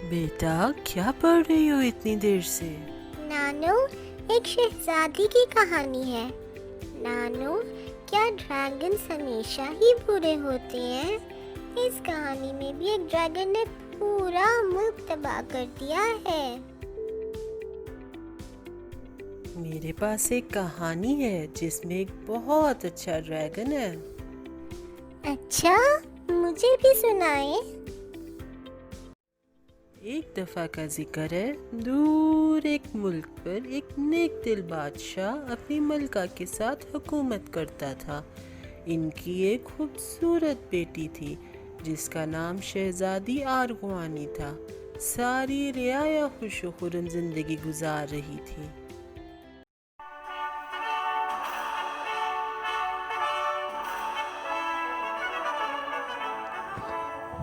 बेटा, क्या पढ़ रही हो इतनी देर से? नानू, एक शहजादी की कहानी है। नानू, क्या ड्रैगन्स हमेशा ही बुरे होते हैं? इस कहानी में भी एक ड्रैगन ने पूरा मुल्क तबाह कर दिया है। मेरे पास एक कहानी है जिसमें एक बहुत अच्छा ड्रैगन है। अच्छा, मुझे भी सुनाए। एक दफ़ा का जिक्र है, दूर एक मुल्क पर एक नेक दिल बादशाह अपनी मलका के साथ हुकूमत करता था। इनकी एक खूबसूरत बेटी थी जिसका नाम शहजादी आरगुआनी था। सारी रियाया खुशो खुर्रम जिंदगी गुजार रही थी।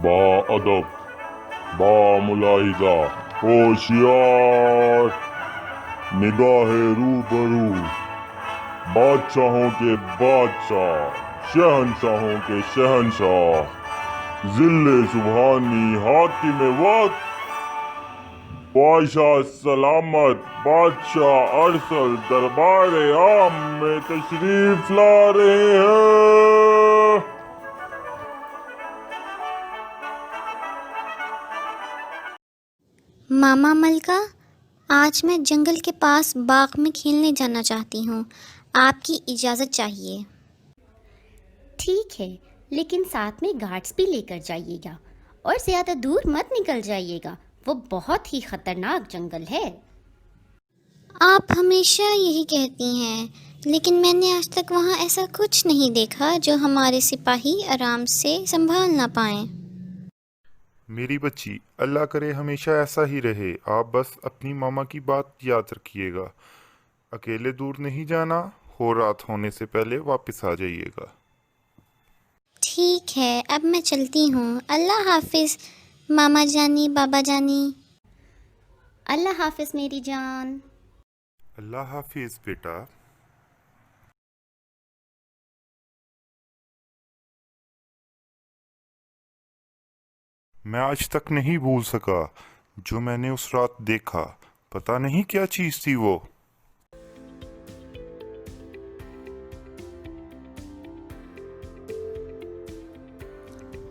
बाअदब, बामुलाहिजा, होशियार, निगाहे रूबरू, बादशाहों के बादशाह, शहंशाहों के शहंशाह, जिल्ले सुबहानी, हाकिम वक्त, बादशाह सलामत, बादशाह अरसल दरबार आम में तशरीफ ला रहे हैं। मामा मलका, आज मैं जंगल के पास बाग में खेलने जाना चाहती हूँ। आपकी इजाज़त चाहिए। ठीक है, लेकिन साथ में गार्ड्स भी लेकर जाइएगा और ज़्यादा दूर मत निकल जाइएगा। वो बहुत ही खतरनाक जंगल है। आप हमेशा यही कहती हैं, लेकिन मैंने आज तक वहाँ ऐसा कुछ नहीं देखा जो हमारे सिपाही आराम से संभाल ना पाएं। मेरी बच्ची, अल्लाह करे हमेशा ऐसा ही रहे। आप बस अपनी मामा की बात याद रखिएगा। अकेले दूर नहीं जाना, हो रात होने से पहले वापस आ जाइएगा। ठीक है, अब मैं चलती हूँ। अल्लाह हाफिज़ मामा जानी, बाबा जानी। अल्लाह हाफिज़ मेरी जान। अल्लाह हाफिज़ बेटा। मैं आज तक नहीं भूल सका जो मैंने उस रात देखा। पता नहीं क्या चीज़ थी वो।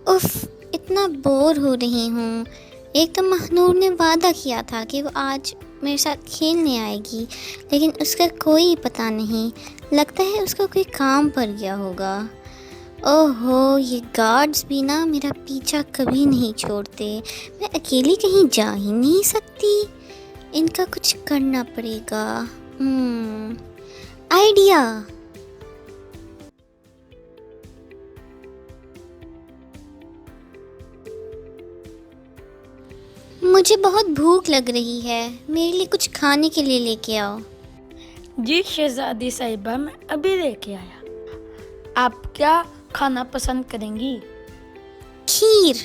उफ, इतना बोर हो रही हूँ। एक तो महनूर ने वादा किया था कि वो आज मेरे साथ खेलने आएगी, लेकिन उसका कोई पता नहीं। लगता है उसका कोई काम पड़ गया होगा। ओहो, ये गार्ड्स भी ना मेरा पीछा कभी नहीं छोड़ते। मैं अकेली कहीं जा ही नहीं सकती। इनका कुछ करना पड़ेगा। आइडिया। मुझे बहुत भूख लग रही है, मेरे लिए कुछ खाने के लिए लेके आओ। जी शहजादी साहिबा, मैं अभी लेके आया। आप क्या खाना पसंद करेंगी? खीर,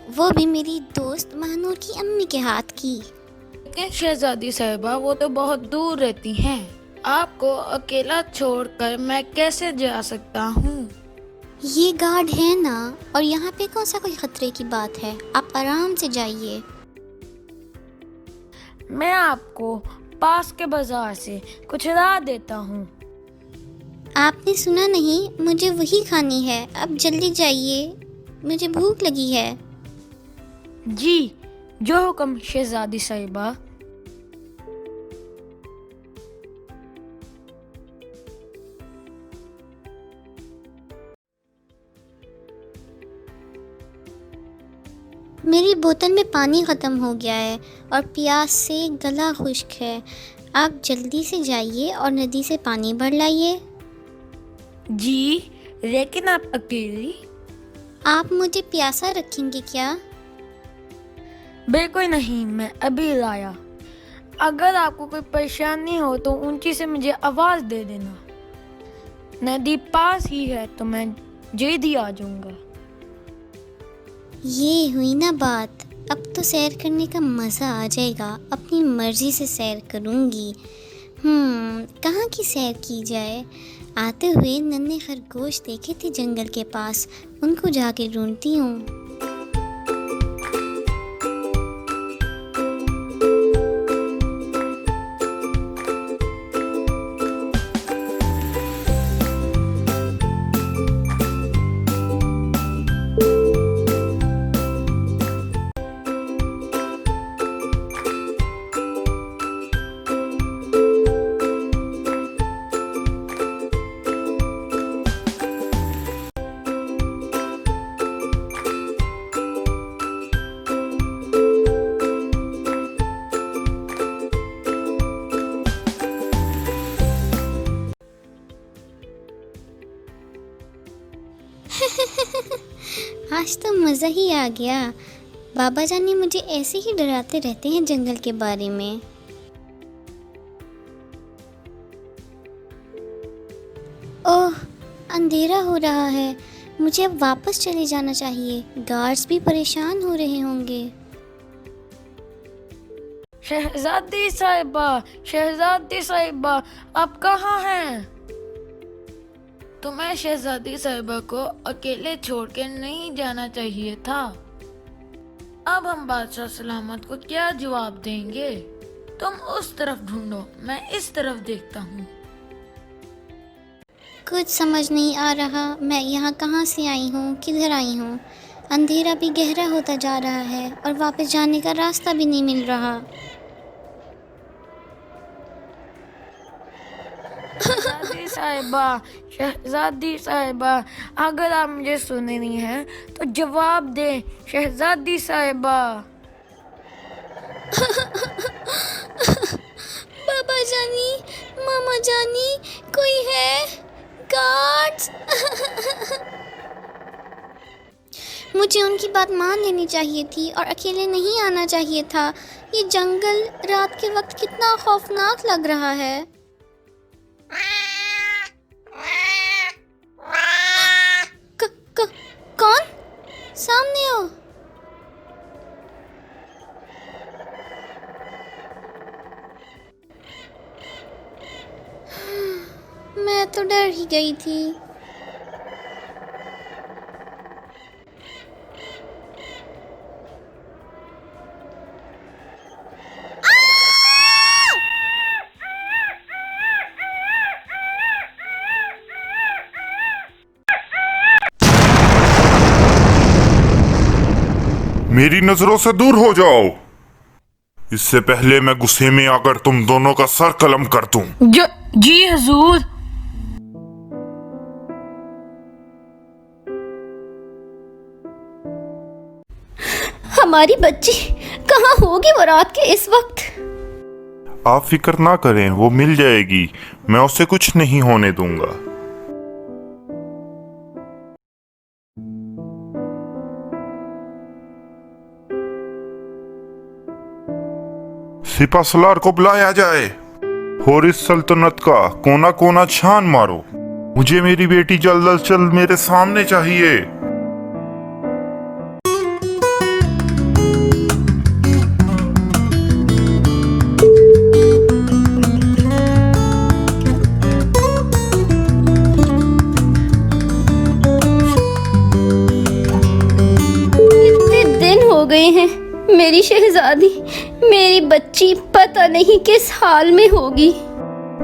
वो भी मेरी दोस्त महानूर की अम्मी के हाथ की। लेकिन शहजादी साहिबा, वो तो बहुत दूर रहती हैं। आपको अकेला छोड़कर मैं कैसे जा सकता हूँ? ये गार्ड है ना, और यहाँ पे कौन सा कोई खतरे की बात है। आप आराम से जाइए। मैं आपको पास के बाजार से कुछ राह देता हूँ। आपने सुना नहीं, मुझे वही खानी है। अब जल्दी जाइए, मुझे भूख लगी है। जी, जो हुक्म शहजादी साहिबा। मेरी बोतल में पानी ख़त्म हो गया है और प्यास से गला खुश्क है। आप जल्दी से जाइए और नदी से पानी भर लाइए। जी, लेकिन आप अकेली? आप मुझे प्यासा रखेंगे क्या? बिल्कुल नहीं, मैं अभी लाया। अगर आपको कोई परेशानी हो तो ऊंची से मुझे आवाज़ दे देना। नदी पास ही है तो मैं जल्दी आ जाऊंगा। ये हुई ना बात। अब तो सैर करने का मज़ा आ जाएगा। अपनी मर्ज़ी से सैर करूँगी। कहाँ की सैर की जाए? आते हुए नन्हे खरगोश देखे थे जंगल के पास, उनको जाके ढूंढती हूँ। आज तो मज़ा ही आ गया। बाबा जान ने मुझे ऐसे ही डराते रहते हैं जंगल के बारे में। ओह, अंधेरा हो रहा है। मुझे अब वापस चले जाना चाहिए। गार्ड्स भी परेशान हो रहे होंगे। शहजादी साहिबा, शहजादी साहिबा, आप कहाँ हैं? तुम्हें शहजादी साहिबा को अकेले छोड़ के नहीं जाना चाहिए था। अब हम बादशाह सलामत को क्या जवाब देंगे? तुम उस तरफ ढूंढो, मैं इस तरफ देखता हूँ। कुछ समझ नहीं आ रहा। मैं यहाँ कहाँ से आई हूँ, किधर आई हूँ? अंधेरा भी गहरा होता जा रहा है और वापस जाने का रास्ता भी नहीं मिल रहा। शहजादी साहिबा, शहजादी साहिबा, अगर आप मुझे सुन रही हैं तो जवाब दें, शहजादी साहिबा। पापा जानी, मामा जानी, कोई है? गार्ड्स! मुझे उनकी बात मान लेनी चाहिए थी और अकेले नहीं आना चाहिए था। ये जंगल रात के वक्त कितना खौफनाक लग रहा है। कौन? सामने हो। मैं तो डर ही गई थी। मेरी नजरों से दूर हो जाओ, इससे पहले मैं गुस्से में आकर तुम दोनों का सर कलम कर दूं। जी हुजूर। हमारी बच्ची कहाँ होगी वो रात के इस वक्त? आप फिक्र ना करें, वो मिल जाएगी। मैं उसे कुछ नहीं होने दूंगा। सिपा सलार को बुलाया जाए और इस सल्तनत का कोना कोना छान मारो। मुझे मेरी बेटी जल्द अज जल्द मेरे सामने चाहिए। इतने दिन हो गए हैं, मेरी शहजादी, मेरी बच्ची पता नहीं किस हाल में होगी।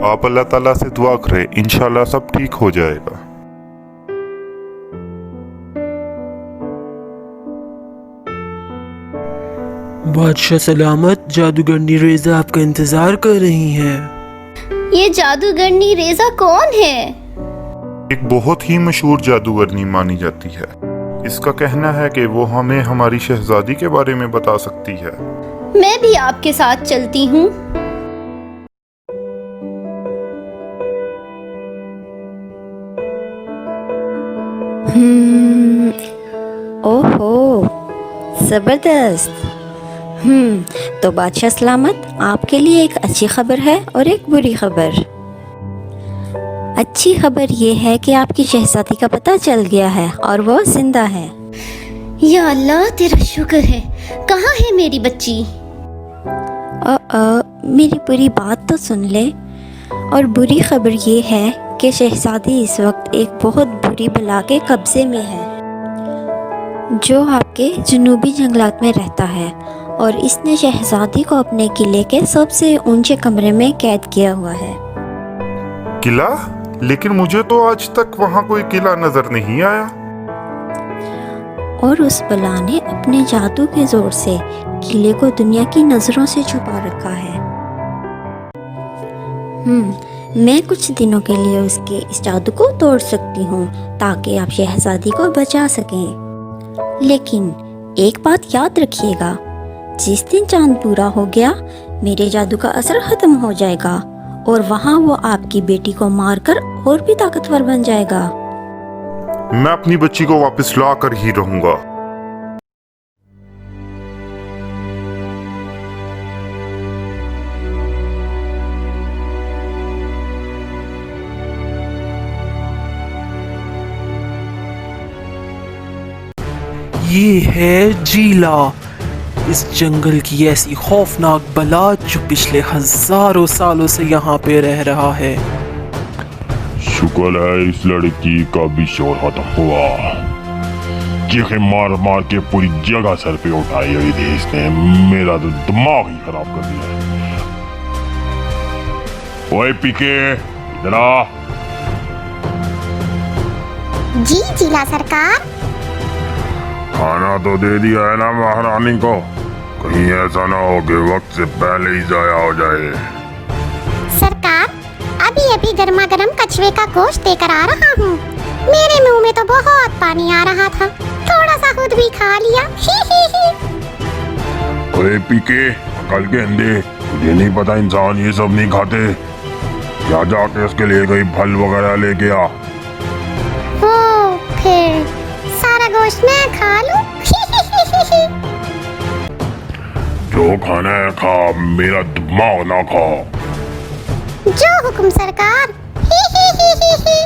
आप अल्लाह ताला से दुआ करें, इंशाल्लाह सब ठीक हो जाएगा। बादशाह सलामत, जादूगरनी रेजा आपका इंतजार कर रही हैं। ये जादूगरनी रेजा कौन है? एक बहुत ही मशहूर जादूगरनी मानी जाती है। इसका कहना है कि वो हमें हमारी शहजादी के बारे में बता सकती है। मैं भी आपके साथ चलती हूँ। ओहो, जबरदस्त। तो बादशाह सलामत, आपके लिए एक अच्छी खबर है और एक बुरी खबर। अच्छी खबर ये है कि आपकी शहजादी का पता चल गया है और वो जिंदा है। या अल्लाह, तेरा शुक्र है। कहाँ है मेरी बच्ची? मेरी पूरी बात तो सुन ले। और बुरी खबर ये है कि शहजादी इस वक्त एक बहुत बुरी बला के कब्जे में है, जो आपके जनूबी जंगलात में रहता है। और इसने शहजादी को अपने किले के सबसे ऊंचे कमरे में कैद किया हुआ है। किला? लेकिन मुझे तो आज तक वहाँ कोई किला नजर नहीं आया। और उस बला ने अपने जादू के जोर से किले को दुनिया की नजरों से छुपा रखा है। मैं कुछ दिनों के लिए उसके इस जादू को तोड़ सकती हूँ ताकि आप शहजादी को बचा सकें। लेकिन एक बात याद रखिएगा, जिस दिन चांद पूरा हो गया, मेरे जादू का असर खत्म हो जाएगा और वहाँ वो आपकी बेटी को मारकर और भी ताकतवर बन जाएगा। मैं अपनी बच्ची को वापस ला कर ही रहूंगा। ये है जीला, इस जंगल की ऐसी खौफनाक बला जो पिछले हजारों सालों से यहाँ पे रह रहा है। शुक्र है इस लड़की का भी शोर खत्म हुआ। चीखें मार मार के पूरी जगह सर पे उठाई हुई थी इसने, मेरा तो दिमाग ही खराब कर दिया। ओए पीके, इधर आ। जी जिला सरकार। खाना तो दे दिया है ना महारानी को, कहीं ऐसा ना हो कि वक्त से पहले ही जाया हो जाए। सरकार, अभी अभी गर्मा गर्म कछुए का गोश्त देकर आ रहा हूँ। मेरे मुंह में तो बहुत पानी आ रहा था, थोड़ा सा खुद भी खा लिया। ही ही ही। ओए पीके, अकल के अंधे, तुझे नहीं पता इंसान ये सब नहीं खाते? या जाके उसके लिए कोई फल वगैरह लेके आ। वो फिर सारा गोश्त मैं खा लूं? जो खाना है खा, मेरा दिमाग ना खा। जो हुक्म सरकार। ही ही ही ही ही।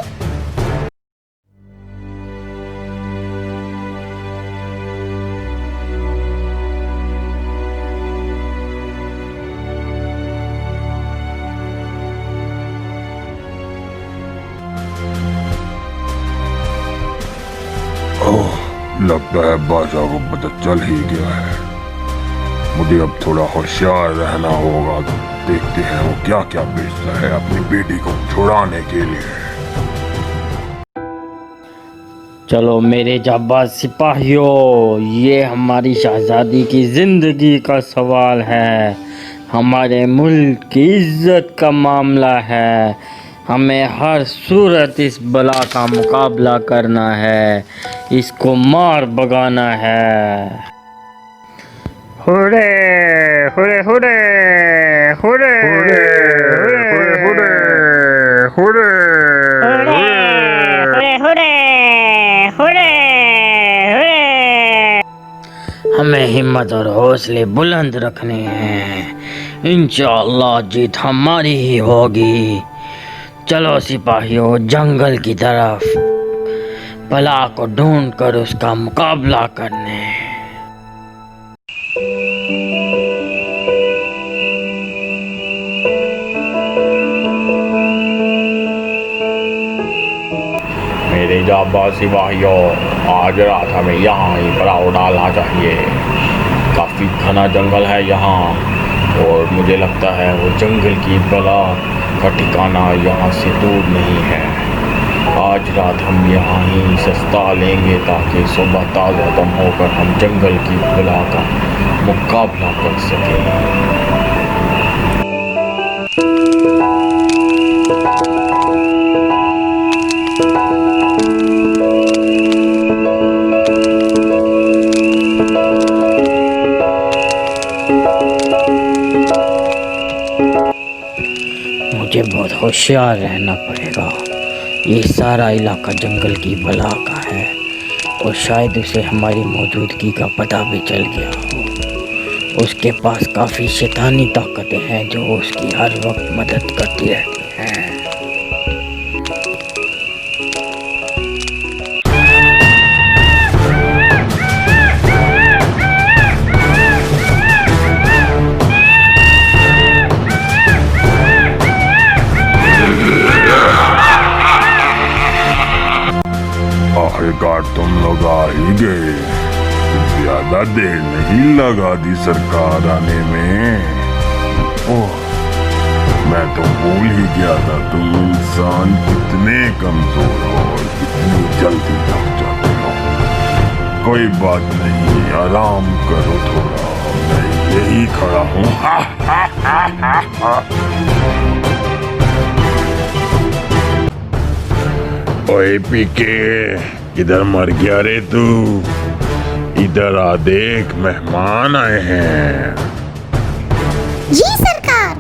ओह, लगता है बादशाह को पता चल ही गया है। मुझे अब थोड़ा होशियार रहना होगा। तो देखते हैं वो क्या क्या बेचता है अपनी बेटी को छुड़ाने के लिए। चलो मेरे जाबाज सिपाहियों, ये हमारी शहजादी की जिंदगी का सवाल है, हमारे मुल्क की इज्जत का मामला है। हमें हर सूरत इस बला का मुकाबला करना है, इसको मार भगाना है। हुरे हुरे हुरे हुरे हुरे हुरे हुरे हुरे। हमें हिम्मत और हौसले बुलंद रखने हैं, इंशाअल्लाह जीत हमारी ही होगी। चलो सिपाहियों, जंगल की तरफ बला को ढूंढ कर उसका मुकाबला करने। मेरे जाबाज सिपाहियों, आज रात हमें यहाँ ही पड़ाव डालना चाहिए। काफ़ी घना जंगल है यहाँ, और मुझे लगता है वो जंगल की बला का ठिकाना यहाँ से दूर नहीं है। आज रात हम यहाँ ही सस्ता लेंगे ताकि सुबह ताज़ा दम होकर हम जंगल की बला का मुकाबला कर सकें। मुझे बहुत होशियार रहना पड़ेगा। ये सारा इलाका जंगल की बला का है, और शायद उसे हमारी मौजूदगी का पता भी चल गया हो। उसके पास काफ़ी शैतानी ताकतें हैं जो उसकी हर वक्त मदद करती रहती हैं। आखिरकार तुम लोग आ ही गए। ज्यादा देर नहीं लगा दी सरकार आने में। ओह, मैं तो भूल ही गया था तुम इंसान कितने कमजोर हो और कितनी जल्दी थक जाते हो। कोई बात नहीं, आराम करो थोड़ा, मैं यही खड़ा हूँ। ओए पीके, किधर मर गया रे तू? इधर आ देख, मेहमान आए हैं। जी सरकार।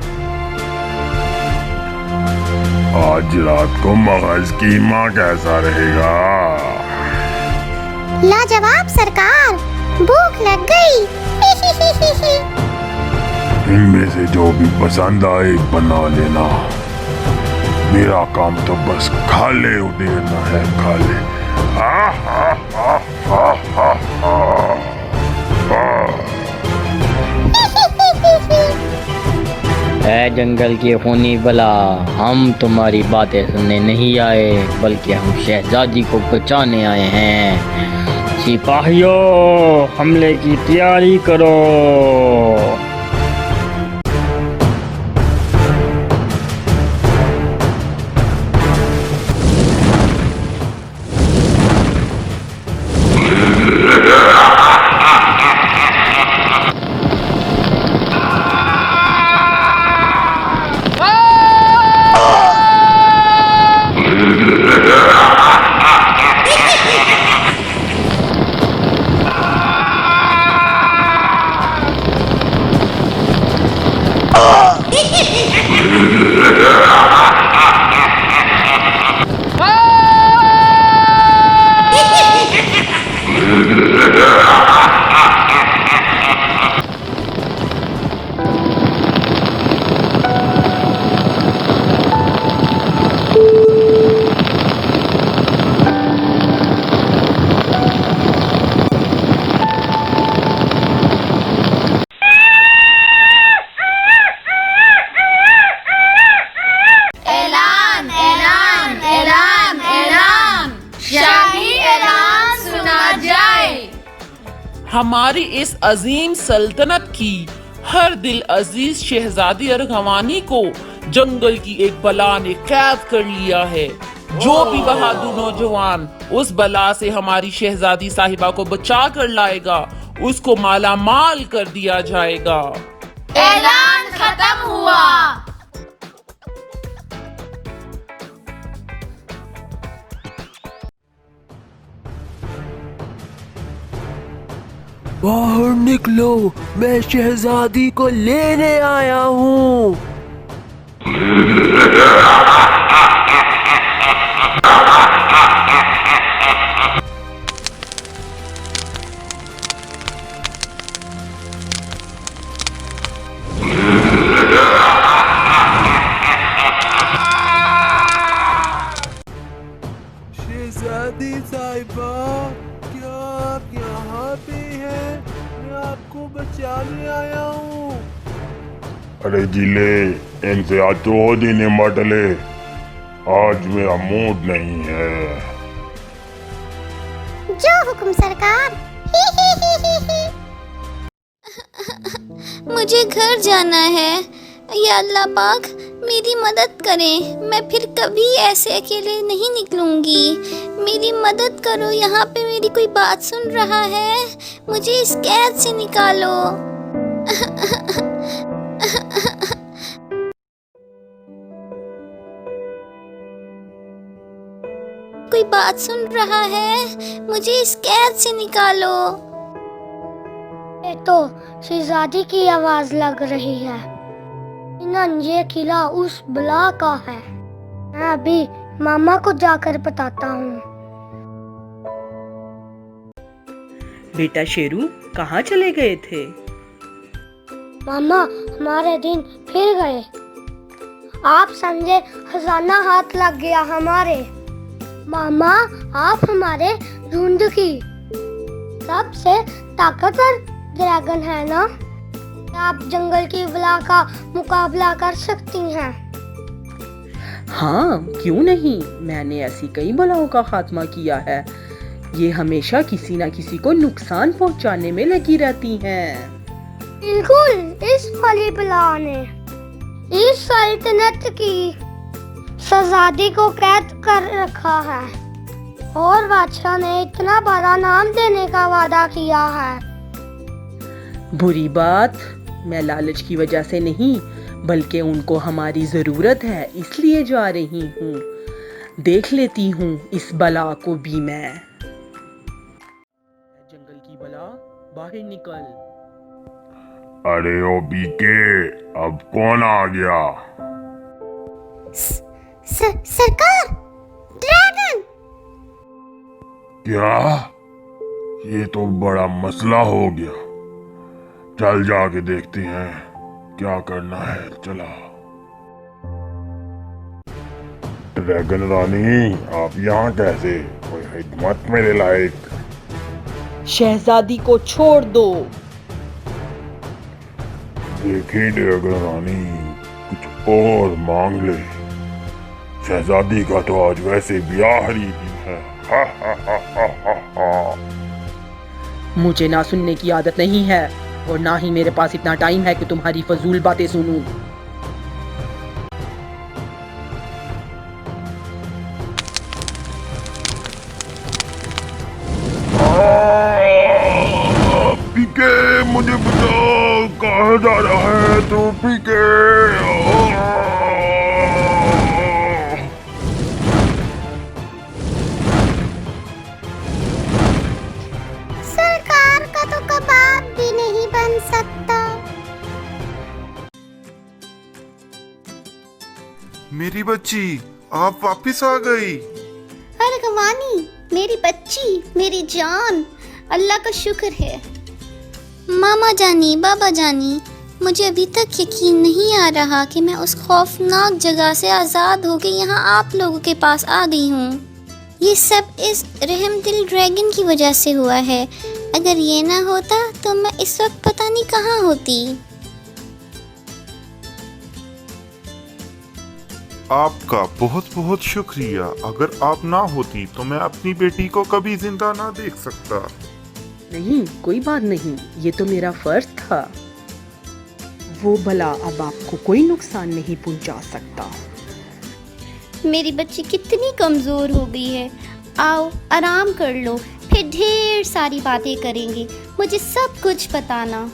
आज रात को मगज कीमा कैसा रहेगा? लाजवाब सरकार, भूख लग गई। इनमें से जो भी पसंद आए बना लेना। मेरा काम तो बस खा ले उधेड़ना है, खा ले। ऐ जंगल के खूनी बला, हम तुम्हारी बातें सुनने नहीं आए बल्कि हम शहजादी को बचाने आए हैं। सिपाहियों, हमले की तैयारी करो। हमारी इस अजीम सल्तनत की हर दिल अजीज शहजादी अरगवानी को जंगल की एक बला ने कैद कर लिया है। जो भी बहादुर नौजवान उस बला से हमारी शहजादी साहिबा को बचा कर लाएगा, उसको माला माल कर दिया जाएगा। ऐलान खत्म हुआ। बाहर निकलो, मैं शहजादी को लेने आया हूँ। शहजादी साहिबा, क्या आप यहाँ पे हैं? मैं आपको बचाने आया हूँ। अरे जिले, इनसे आज तो हो दिन मटले। आज मेरा मूड नहीं है। जो हुक्म सरकार। मुझे घर जाना है। या अल्लाह पाक मेरी मदद करें, मैं फिर कभी ऐसे अकेले नहीं निकलूंगी। मेरी मदद करो, यहाँ पे मेरी कोई बात सुन रहा है? मुझे इस कैद से निकालो। कोई बात सुन रहा है? मुझे इस कैद से निकालो। ये तो शहजादी की आवाज लग रही है। ये किला उस बला का है। मैं अभी मामा को जाकर बताता हूँ। बेटा शेरू, कहाँ चले गए थे? मामा, हमारे दिन फिर गए। आप समझे खजाना हाथ लग गया हमारे। मामा, आप हमारे झुंड की सबसे ताकतवर ड्रैगन है ना? आप जंगल की बला का मुकाबला कर सकती हैं। हाँ, क्यों नहीं। मैंने ऐसी कई बलाओं का खात्मा किया है। ये हमेशा किसी न किसी को नुकसान पहुंचाने में लगी रहती हैं। बिल्कुल, इस वाली बला ने इस सल्तनत की शहजादी को कैद कर रखा है और बादशाह ने इतना बड़ा नाम देने का वादा किया है। बुरी बात, मैं लालच की वजह से नहीं बल्कि उनको हमारी जरूरत है इसलिए जा रही हूँ। देख लेती हूँ इस बला को भी मैं। जंगल की बला, बाहर निकल। अरे ओ बीके, अब कौन आ गया? सरकार, ड्रैगन। क्या? ये तो बड़ा मसला हो गया। चल जाके देखते हैं क्या करना है। चला। ड्रैगन रानी, आप यहाँ कैसे? कोई हिकमत मेरे लायक। शहजादी को छोड़ दो। देखिए ड्रैगन रानी, कुछ और मांग ले। शहजादी का तो आज वैसे ब्याह ही दिन है। हा हा हा हा हा हा। मुझे ना सुनने की आदत नहीं है और ना ही मेरे पास इतना टाइम है कि तुम्हारी फजूल बातें सुनूं। पीके, मुझे बचाओ। कहाँ जा रहा है तू पीके? सरकार का तो कबाब भी नहीं बन सकता। मेरी बच्ची, आप वापस आ गई। अर्गवानी, मेरी बच्ची, मेरी जान, अल्लाह का शुक्र है। मामा जानी, बाबा जानी, मुझे अभी तक यकीन नहीं आ रहा कि मैं उस खौफनाक जगह से आज़ाद होकर यहाँ आप लोगों के पास आ गई हूँ। ये सब इस रहमदिल ड्रैगन की वजह से हुआ है। अगर ये ना होता तो मैं इस वक्त पता नहीं कहाँ होती। आपका बहुत बहुत शुक्रिया। अगर आप ना होती तो मैं अपनी बेटी को कभी जिंदा ना देख सकता। नहीं, कोई बात नहीं, ये तो मेरा फर्ज था। वो भला अब आपको कोई नुकसान नहीं पहुंचा सकता। मेरी बच्ची कितनी कमज़ोर हो गई है। आओ आराम कर लो, फिर ढेर सारी बातें करेंगे। मुझे सब कुछ बताना।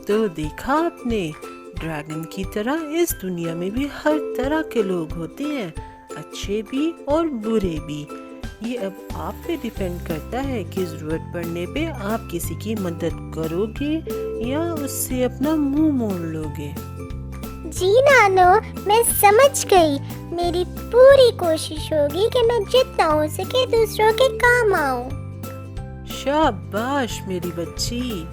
तो देखा आपने, ड्रैगन की तरह इस दुनिया में भी हर तरह के लोग होते हैं, अच्छे भी और बुरे भी। ये अब आप पे डिपेंड करता है कि ज़रूरत पड़ने पे आप किसी की मदद करोगे या उससे अपना मुंह मोड़ लोगे। जी नानो, मैं समझ गई। मेरी पूरी कोशिश होगी कि मैं जितना हो सके दूसरों के काम आऊं। शाबाश मेरी बच्ची।